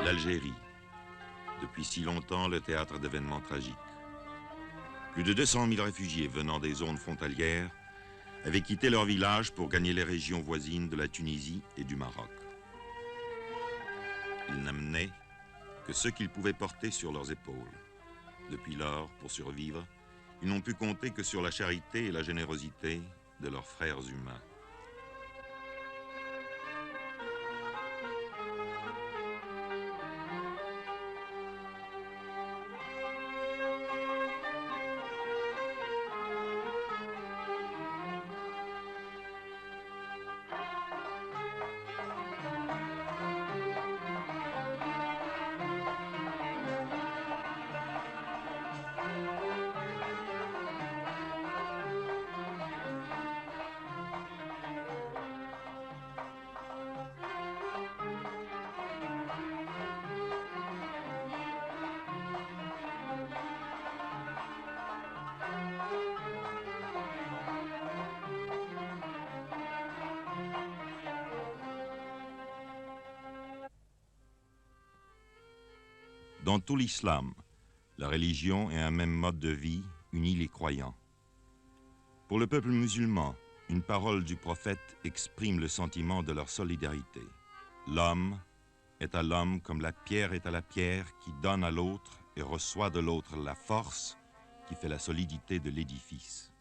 L'Algérie, depuis si longtemps le théâtre d'événements tragiques. Plus de 200 000 réfugiés venant des zones frontalières avaient quitté leur village pour gagner les régions voisines de la Tunisie et du Maroc. Ils n'amenaient que ce qu'ils pouvaient porter sur leurs épaules. Depuis lors, pour survivre, ils n'ont pu compter que sur la charité et la générosité de leurs frères humains. Dans tout l'islam, la religion et un même mode de vie unit les croyants. Pour le peuple musulman, une parole du prophète exprime le sentiment de leur solidarité. L'homme est à l'homme comme la pierre est à la pierre qui donne à l'autre et reçoit de l'autre la force qui fait la solidité de l'édifice.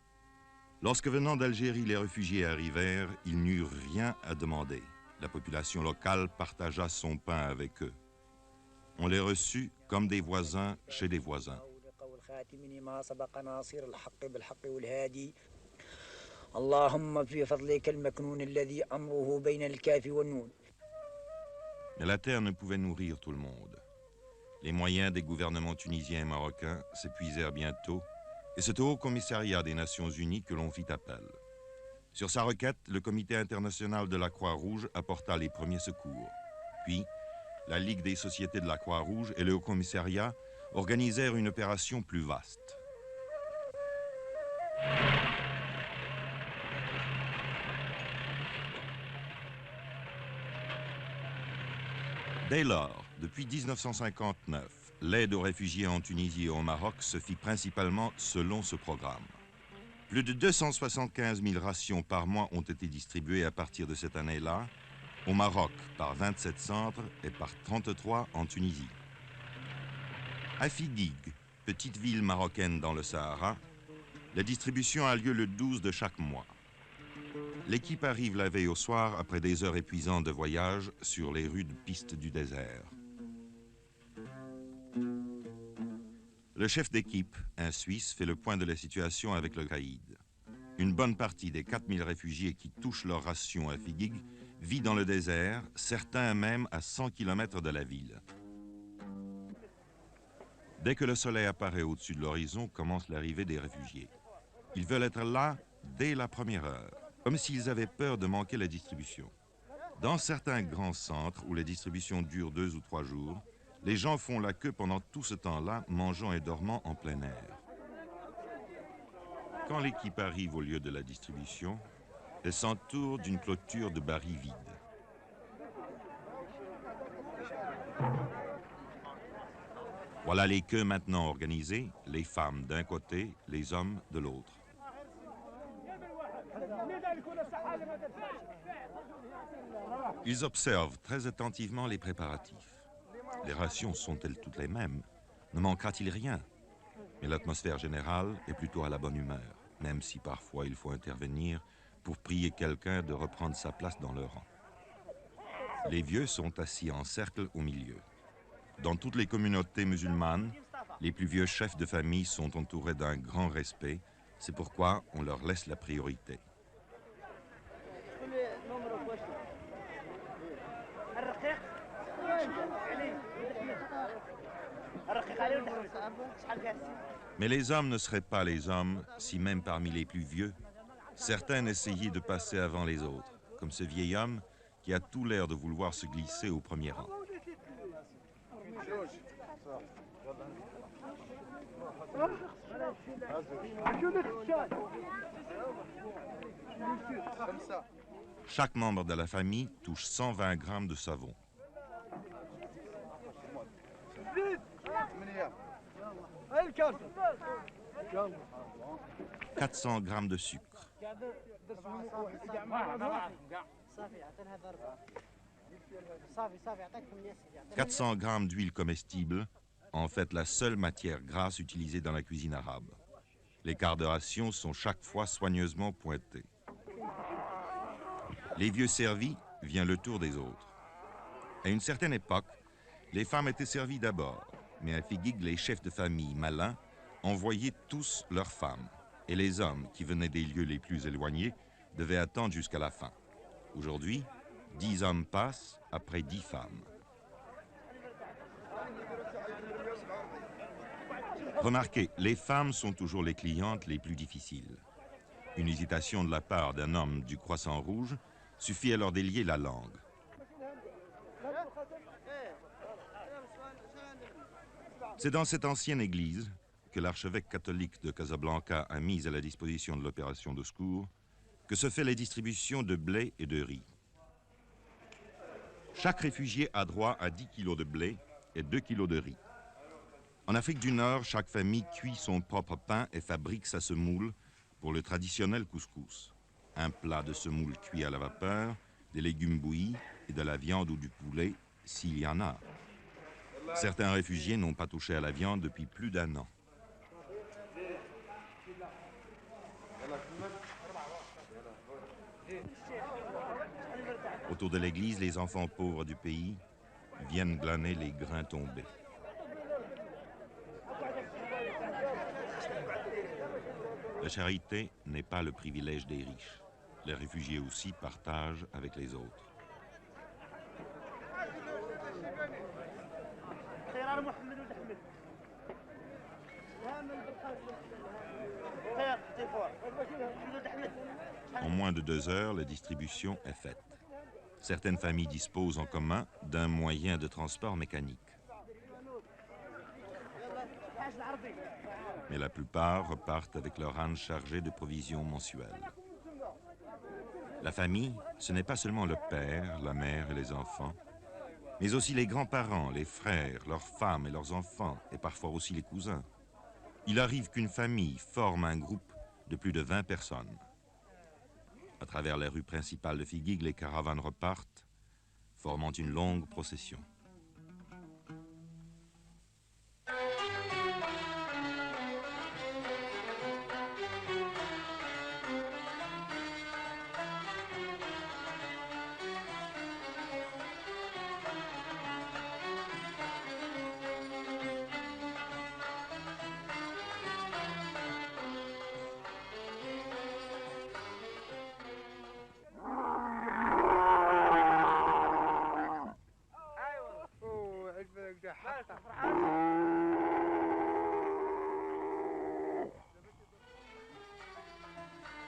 Lorsque venant d'Algérie, les réfugiés arrivèrent, ils n'eurent rien à demander. La population locale partagea son pain avec eux. On les reçut comme des voisins chez des voisins. Mais la terre ne pouvait nourrir tout le monde. Les moyens des gouvernements tunisiens et marocains s'épuisèrent bientôt, et c'est au Haut-Commissariat des Nations Unies que l'on fit appel. Sur sa requête, le Comité international de la Croix-Rouge apporta les premiers secours. Puis, la Ligue des sociétés de la Croix-Rouge et le Haut-Commissariat organisèrent une opération plus vaste. Dès lors, depuis 1959, l'aide aux réfugiés en Tunisie et au Maroc se fit principalement selon ce programme. Plus de 275 000 rations par mois ont été distribuées à partir de cette année-là, au Maroc par 27 centres et par 33 en Tunisie. À Figuig, petite ville marocaine dans le Sahara, la distribution a lieu le 12 de chaque mois. L'équipe arrive la veille au soir après des heures épuisantes de voyage sur les rudes pistes du désert. Le chef d'équipe, un Suisse, fait le point de la situation avec le caïd. Une bonne partie des 4000 réfugiés qui touchent leur ration à Figuig vit dans le désert, certains même à 100 km de la ville. Dès que le soleil apparaît au-dessus de l'horizon, commence l'arrivée des réfugiés. Ils veulent être là dès la première heure, comme s'ils avaient peur de manquer la distribution. Dans certains grands centres où la distribution dure 2 ou 3 jours, les gens font la queue pendant tout ce temps-là, mangeant et dormant en plein air. Quand l'équipe arrive au lieu de la distribution, elle s'entoure d'une clôture de barils vides. Voilà les queues maintenant organisées, les femmes d'un côté, les hommes de l'autre. Ils observent très attentivement les préparatifs. Les rations sont-elles toutes les mêmes? Ne manquera-t-il rien? Mais l'atmosphère générale est plutôt à la bonne humeur, même si parfois il faut intervenir pour prier quelqu'un de reprendre sa place dans le rang. Les vieux sont assis en cercle au milieu. Dans toutes les communautés musulmanes, les plus vieux chefs de famille sont entourés d'un grand respect. C'est pourquoi on leur laisse la priorité. Mais les hommes ne seraient pas les hommes si même parmi les plus vieux, certains essayaient de passer avant les autres, comme ce vieil homme qui a tout l'air de vouloir se glisser au premier rang. Chaque membre de la famille touche 120 grammes de savon. 400 grammes de sucre, 400 grammes d'huile comestible, en fait la seule matière grasse utilisée dans la cuisine arabe. Les quarts de ration sont chaque fois soigneusement pointés. Les vieux servis, vient le tour des autres. À une certaine époque, les femmes étaient servies d'abord, mais à Figuig, les chefs de famille malins envoyaient tous leurs femmes, et les hommes qui venaient des lieux les plus éloignés devaient attendre jusqu'à la fin. Aujourd'hui, 10 hommes passent après 10 femmes. Remarquez, les femmes sont toujours les clientes les plus difficiles. Une hésitation de la part d'un homme du Croissant Rouge suffit à leur délier la langue. C'est dans cette ancienne église que l'archevêque catholique de Casablanca a mise à la disposition de l'opération de secours que se fait la distribution de blé et de riz. Chaque réfugié a droit à 10 kilos de blé et 2 kilos de riz. En Afrique du Nord, chaque famille cuit son propre pain et fabrique sa semoule pour le traditionnel couscous. Un plat de semoule cuit à la vapeur, des légumes bouillis et de la viande ou du poulet, s'il y en a. Certains réfugiés n'ont pas touché à la viande depuis plus d'1 an. Autour de l'église, les enfants pauvres du pays viennent glaner les grains tombés. La charité n'est pas le privilège des riches. Les réfugiés aussi partagent avec les autres. En moins de 2 heures, la distribution est faite. Certaines familles disposent en commun d'un moyen de transport mécanique. Mais la plupart repartent avec leur âne chargé de provisions mensuelles. La famille, ce n'est pas seulement le père, la mère et les enfants, mais aussi les grands-parents, les frères, leurs femmes et leurs enfants, et parfois aussi les cousins. Il arrive qu'une famille forme un groupe de plus de 20 personnes. À travers les rues principales de Figuig, les caravanes repartent, formant une longue procession.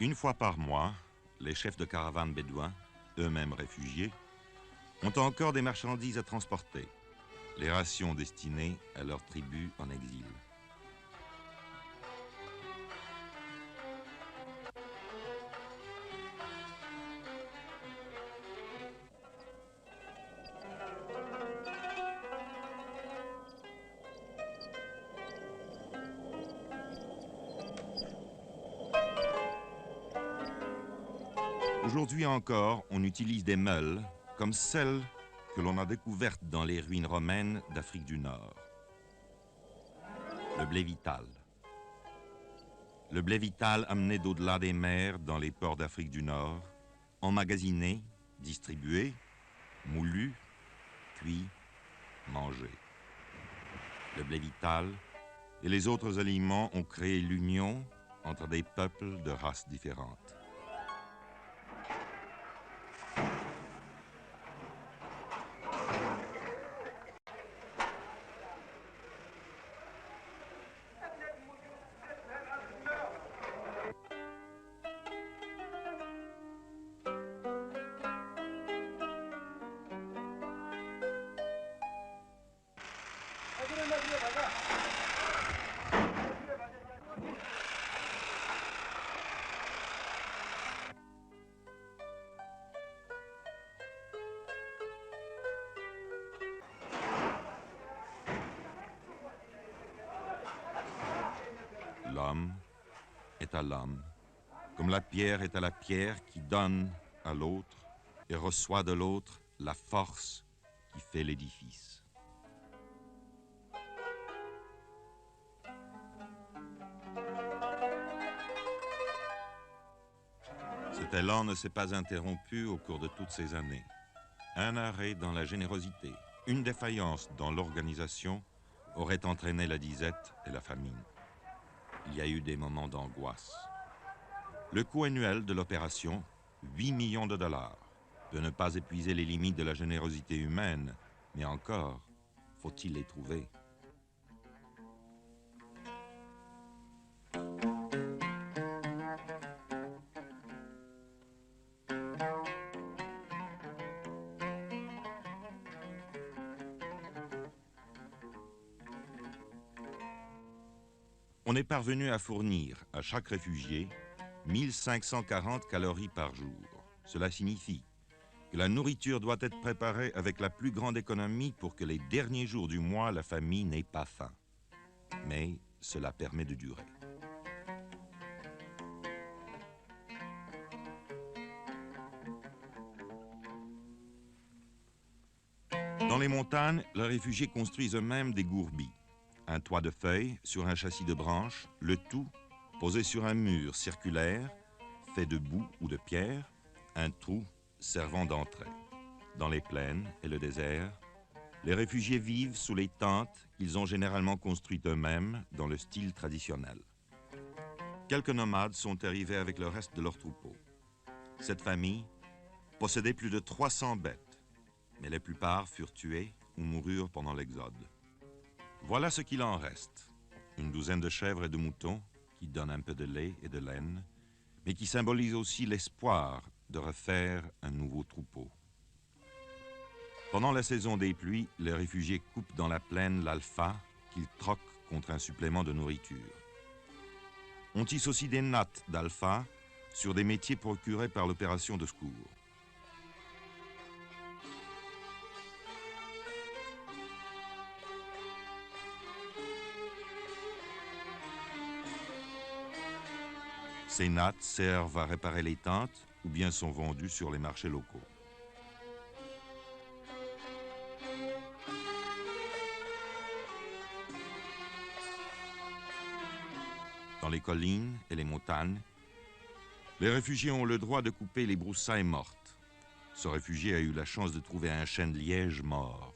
Une fois par mois, les chefs de caravanes bédouins, eux-mêmes réfugiés, ont encore des marchandises à transporter, les rations destinées à leurs tribus en exil. Aujourd'hui encore, on utilise des meules comme celles que l'on a découvertes dans les ruines romaines d'Afrique du Nord. Le blé vital. Le blé vital amené d'au-delà des mers dans les ports d'Afrique du Nord, emmagasiné, distribué, moulu, cuit, mangé. Le blé vital et les autres aliments ont créé l'union entre des peuples de races différentes. L'homme est à l'homme, comme la pierre est à la pierre qui donne à l'autre et reçoit de l'autre la force qui fait l'édifice. Cet élan ne s'est pas interrompu au cours de toutes ces années. Un arrêt dans la générosité, une défaillance dans l'organisation aurait entraîné la disette et la famine. Il y a eu des moments d'angoisse. Le coût annuel de l'opération, 8 millions de dollars, peut ne pas épuiser les limites de la générosité humaine, mais encore, faut-il les trouver? On est parvenu à fournir à chaque réfugié 1540 calories par jour. Cela signifie que la nourriture doit être préparée avec la plus grande économie pour que les derniers jours du mois, la famille n'ait pas faim. Mais cela permet de durer. Dans les montagnes, les réfugiés construisent eux-mêmes des gourbis. Un toit de feuilles sur un châssis de branches, le tout posé sur un mur circulaire, fait de boue ou de pierre, un trou servant d'entrée. Dans les plaines et le désert, les réfugiés vivent sous les tentes qu'ils ont généralement construites eux-mêmes dans le style traditionnel. Quelques nomades sont arrivés avec le reste de leur troupeau. Cette famille possédait plus de 300 bêtes, mais la plupart furent tuées ou moururent pendant l'exode. Voilà ce qu'il en reste. Une douzaine de chèvres et de moutons qui donnent un peu de lait et de laine, mais qui symbolisent aussi l'espoir de refaire un nouveau troupeau. Pendant la saison des pluies, les réfugiés coupent dans la plaine l'alpha qu'ils troquent contre un supplément de nourriture. On tisse aussi des nattes d'alpha sur des métiers procurés par l'opération de secours. Ces nattes servent à réparer les tentes ou bien sont vendues sur les marchés locaux. Dans les collines et les montagnes, les réfugiés ont le droit de couper les broussailles mortes. Ce réfugié a eu la chance de trouver un chêne de liège mort.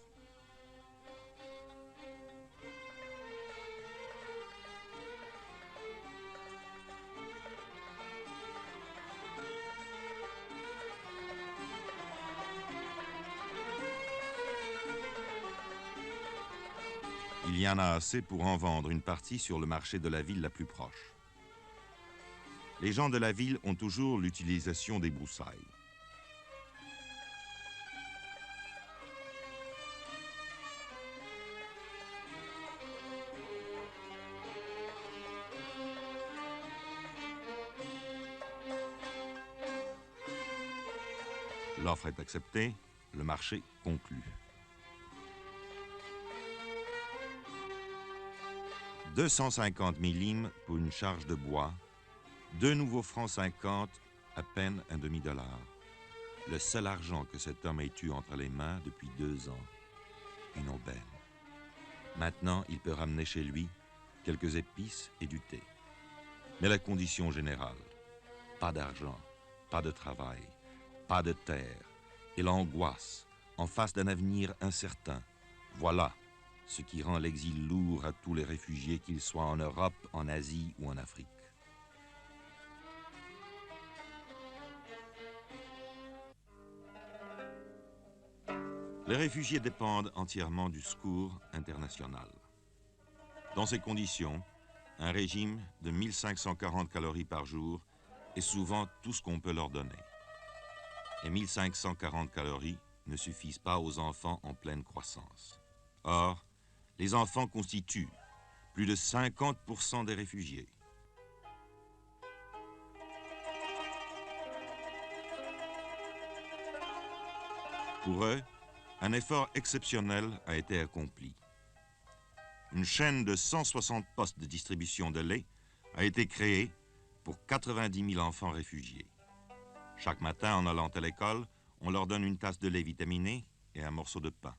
Il y en a assez pour en vendre une partie sur le marché de la ville la plus proche. Les gens de la ville ont toujours l'utilisation des broussailles. L'offre est acceptée, le marché conclu. 250 millimes pour une charge de bois, 2 nouveaux francs 50, à peine un demi-dollar. Le seul argent que cet homme ait eu entre les mains depuis 2 ans. Une aubaine. Maintenant, il peut ramener chez lui quelques épices et du thé. Mais la condition générale, pas d'argent, pas de travail, pas de terre, et l'angoisse en face d'un avenir incertain. Voilà ce qui rend l'exil lourd à tous les réfugiés, qu'ils soient en Europe, en Asie ou en Afrique. Les réfugiés dépendent entièrement du secours international. Dans ces conditions, un régime de 1540 calories par jour est souvent tout ce qu'on peut leur donner. Et 1540 calories ne suffisent pas aux enfants en pleine croissance. Or, les enfants constituent plus de 50% des réfugiés. Pour eux, un effort exceptionnel a été accompli. Une chaîne de 160 postes de distribution de lait a été créé pour 90 000 enfants réfugiés. Chaque matin, en allant à l'école, on leur donne une tasse de lait vitaminé et un morceau de pain.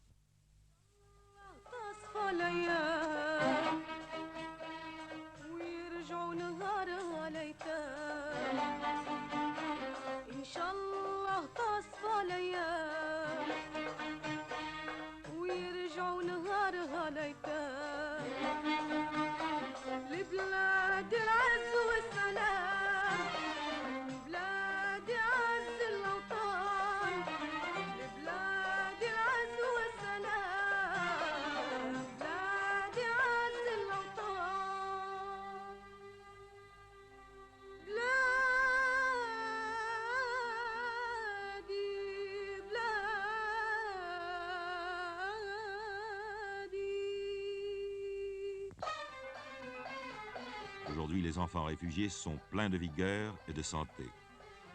Aujourd'hui, les enfants réfugiés sont pleins de vigueur et de santé.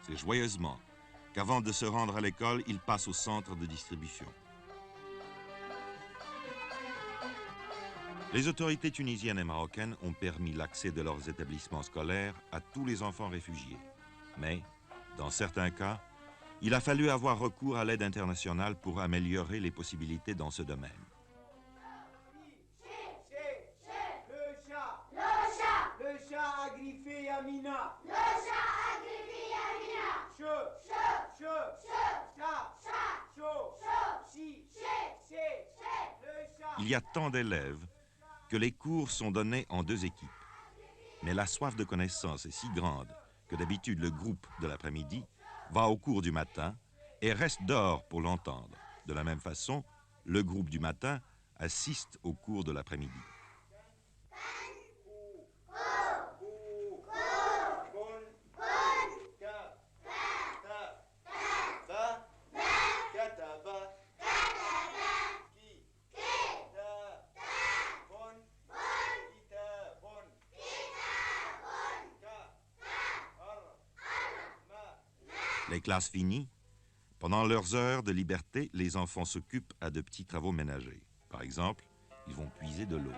C'est joyeusement qu'avant de se rendre à l'école, ils passent au centre de distribution. Les autorités tunisiennes et marocaines ont permis l'accès de leurs établissements scolaires à tous les enfants réfugiés. Mais, dans certains cas, il a fallu avoir recours à l'aide internationale pour améliorer les possibilités dans ce domaine. Le chat a griffé Yamina. Le chat a griffé Yamina. Chat, si, le chat. Il y a tant d'élèves que les cours sont donnés en 2 équipes. Mais la soif de connaissance est si grande que d'habitude le groupe de l'après-midi va au cours du matin et reste dehors pour l'entendre. De la même façon, le groupe du matin assiste au cours de l'après-midi. Les classes finies, pendant leurs heures de liberté, les enfants s'occupent à de petits travaux ménagers. Par exemple, ils vont puiser de l'eau.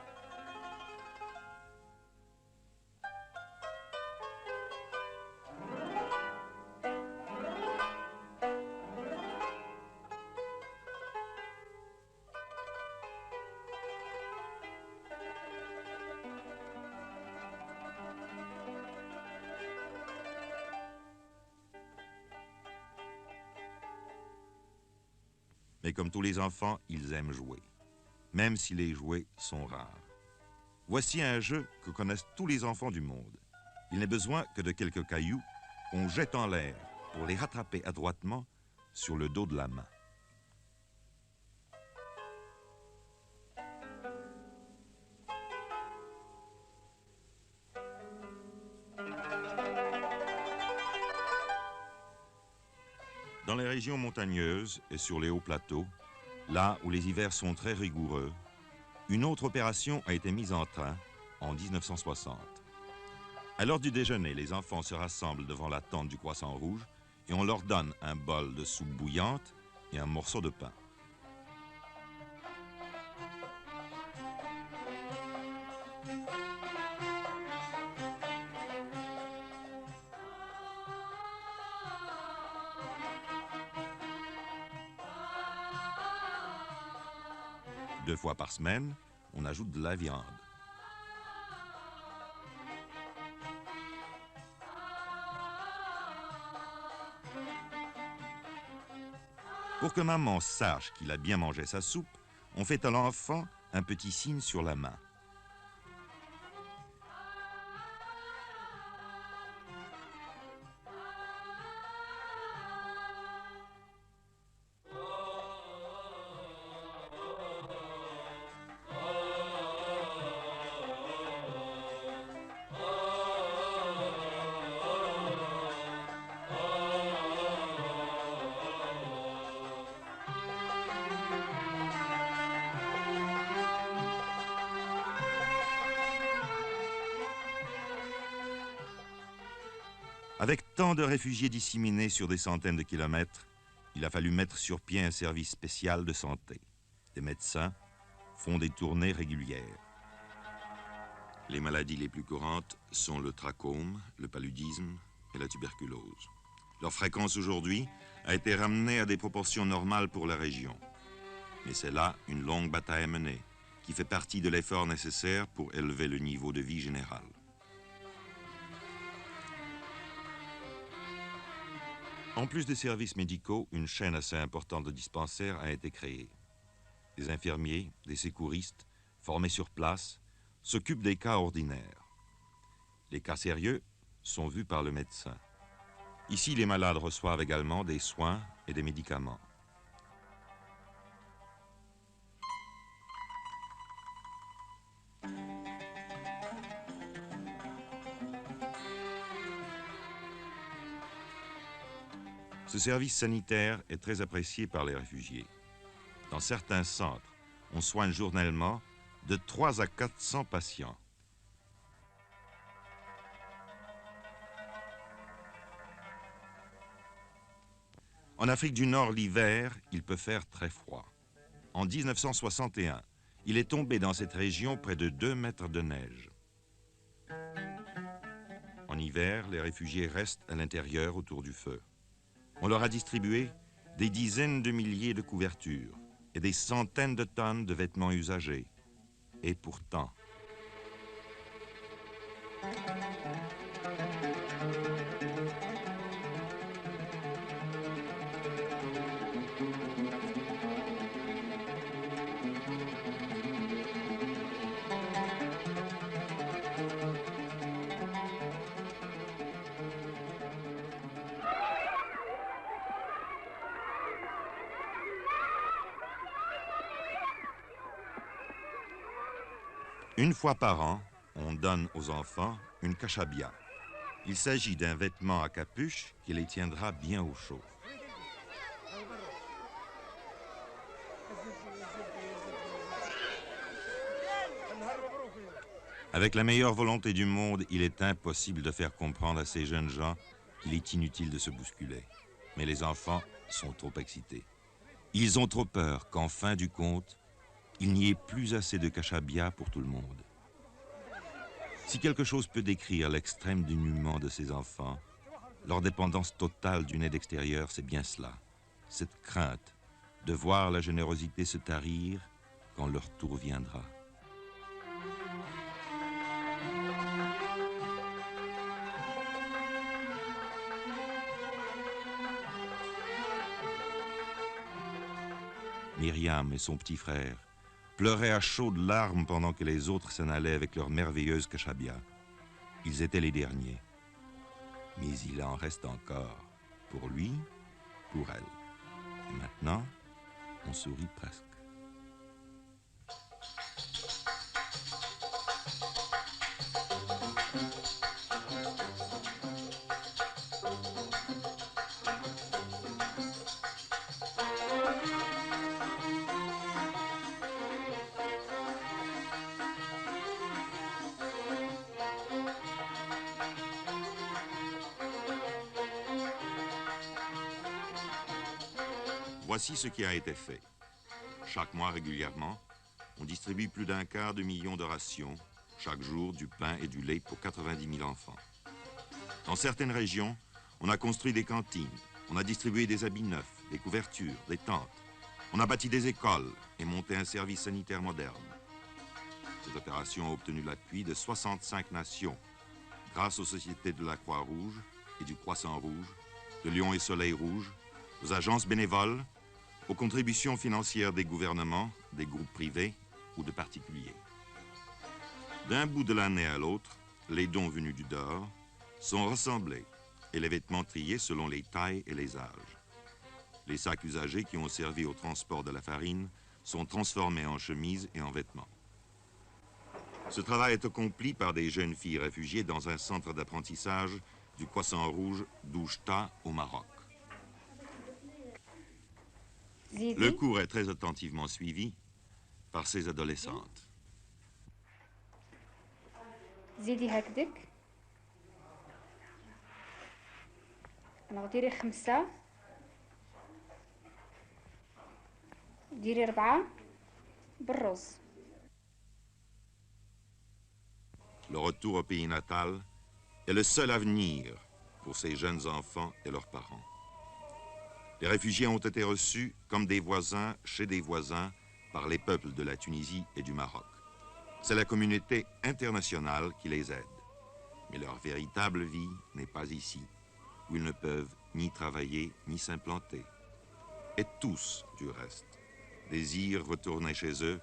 Mais comme tous les enfants, ils aiment jouer, même si les jouets sont rares. Voici un jeu que connaissent tous les enfants du monde. Il n'est besoin que de quelques cailloux qu'on jette en l'air pour les rattraper adroitement sur le dos de la main. Dans les régions montagneuses et sur les hauts plateaux, là où les hivers sont très rigoureux, une autre opération a été mise en train en 1960. À l'heure du déjeuner, les enfants se rassemblent devant la tente du Croissant Rouge et on leur donne un bol de soupe bouillante et un morceau de pain. Deux fois par semaine, on ajoute de la viande. Pour que maman sache qu'il a bien mangé sa soupe, on fait à l'enfant un petit signe sur la main. Avec tant de réfugiés disséminés sur des centaines de kilomètres, il a fallu mettre sur pied un service spécial de santé. Des médecins font des tournées régulières. Les maladies les plus courantes sont le trachome, le paludisme et la tuberculose. Leur fréquence aujourd'hui a été ramenée à des proportions normales pour la région. Mais c'est là une longue bataille à mener, qui fait partie de l'effort nécessaire pour élever le niveau de vie général. En plus des services médicaux, une chaîne assez importante de dispensaires a été créée. Des infirmiers, des secouristes, formés sur place, s'occupent des cas ordinaires. Les cas sérieux sont vus par le médecin. Ici, les malades reçoivent également des soins et des médicaments. Ce service sanitaire est très apprécié par les réfugiés. Dans certains centres, on soigne journellement de 300 à 400 patients. En Afrique du Nord, l'hiver, il peut faire très froid. En 1961, il est tombé dans cette région près de 2 mètres de neige. En hiver, les réfugiés restent à l'intérieur autour du feu. On leur a distribué des dizaines de milliers de couvertures et des centaines de tonnes de vêtements usagés. Et pourtant... Une fois par an, on donne aux enfants une kashabia. Il s'agit d'un vêtement à capuche qui les tiendra bien au chaud. Avec la meilleure volonté du monde, il est impossible de faire comprendre à ces jeunes gens qu'il est inutile de se bousculer. Mais les enfants sont trop excités. Ils ont trop peur qu'en fin du compte, il n'y ait plus assez de kashabia pour tout le monde. Si quelque chose peut décrire l'extrême dénuement de ces enfants, leur dépendance totale d'une aide extérieure, c'est bien cela. Cette crainte de voir la générosité se tarir quand leur tour viendra. Myriam et son petit frère pleuraient à chaudes larmes pendant que les autres s'en allaient avec leur merveilleuse kashabia. Ils étaient les derniers. Mais il en reste encore pour lui, pour elle. Et maintenant, on sourit presque. Voici ce qui a été fait. Chaque mois, régulièrement, on distribue plus d'1 quart de million de rations, chaque jour du pain et du lait pour 90 000 enfants. Dans certaines régions, on a construit des cantines, on a distribué des habits neufs, des couvertures, des tentes. On a bâti des écoles et monté un service sanitaire moderne. Cette opération a obtenu l'appui de 65 nations, grâce aux sociétés de la Croix-Rouge et du Croissant-Rouge, de Lion et Soleil Rouge, aux agences bénévoles, aux contributions financières des gouvernements, des groupes privés ou de particuliers. D'un bout de l'année à l'autre, les dons venus du dehors sont rassemblés et les vêtements triés selon les tailles et les âges. Les sacs usagés qui ont servi au transport de la farine sont transformés en chemises et en vêtements. Ce travail est accompli par des jeunes filles réfugiées dans un centre d'apprentissage du Croissant-Rouge d'Oujda au Maroc. Le cours est très attentivement suivi par ces adolescentes. زيدي هكذاك ديري 5 ديري 4 بالرز. le retour au pays natal est le seul avenir pour ces jeunes enfants et leurs parents. Les réfugiés ont été reçus comme des voisins chez des voisins par les peuples de la Tunisie et du Maroc. C'est la communauté internationale qui les aide. Mais leur véritable vie n'est pas ici, où ils ne peuvent ni travailler ni s'implanter. Et tous, du reste, désirent retourner chez eux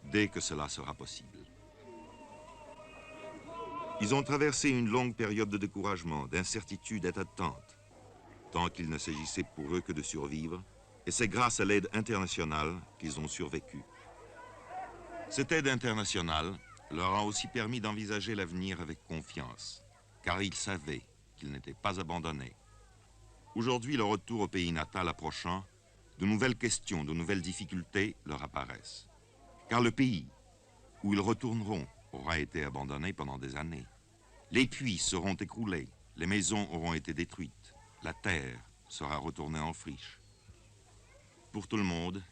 dès que cela sera possible. Ils ont traversé une longue période de découragement, d'incertitude et d'attente, tant qu'il ne s'agissait pour eux que de survivre, et c'est grâce à l'aide internationale qu'ils ont survécu. Cette aide internationale leur a aussi permis d'envisager l'avenir avec confiance, car ils savaient qu'ils n'étaient pas abandonnés. Aujourd'hui, le retour au pays natal approchant, de nouvelles questions, de nouvelles difficultés leur apparaissent. Car le pays où ils retourneront aura été abandonné pendant des années. Les puits seront écroulés, les maisons auront été détruites, la terre sera retournée en friche. Pour tout le monde,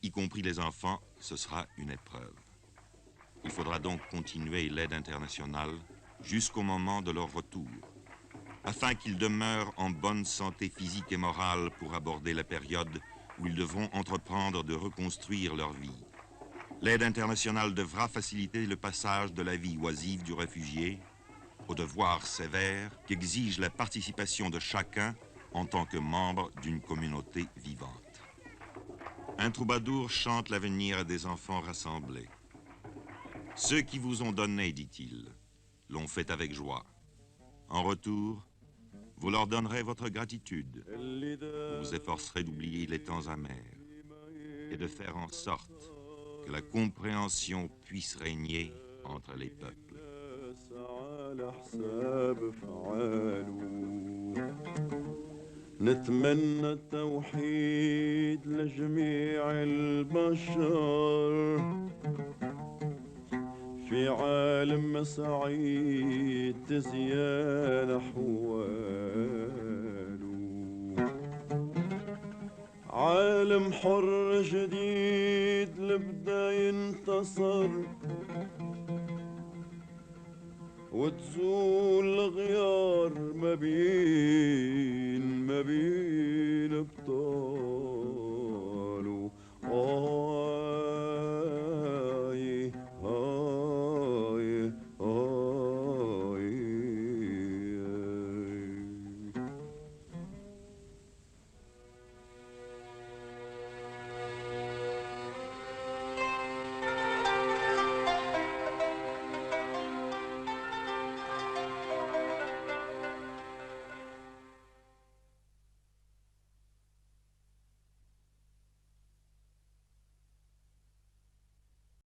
y compris les enfants, ce sera une épreuve. Il faudra donc continuer l'aide internationale jusqu'au moment de leur retour, afin qu'ils demeurent en bonne santé physique et morale pour aborder la période où ils devront entreprendre de reconstruire leur vie. L'aide internationale devra faciliter le passage de la vie oisive du réfugié au devoir sévère qu'exige la participation de chacun en tant que membre d'une communauté vivante. Un troubadour chante l'avenir à des enfants rassemblés. Ceux qui vous ont donné, dit-il, l'ont fait avec joie. En retour, vous leur donnerez votre gratitude. Vous vous efforcerez d'oublier les temps amers et de faire en sorte que la compréhension puisse régner entre les peuples. نتمنى التوحيد لجميع البشر في عالم سعيد تزيان أحواله عالم حر جديد لبدا ينتصر وتزول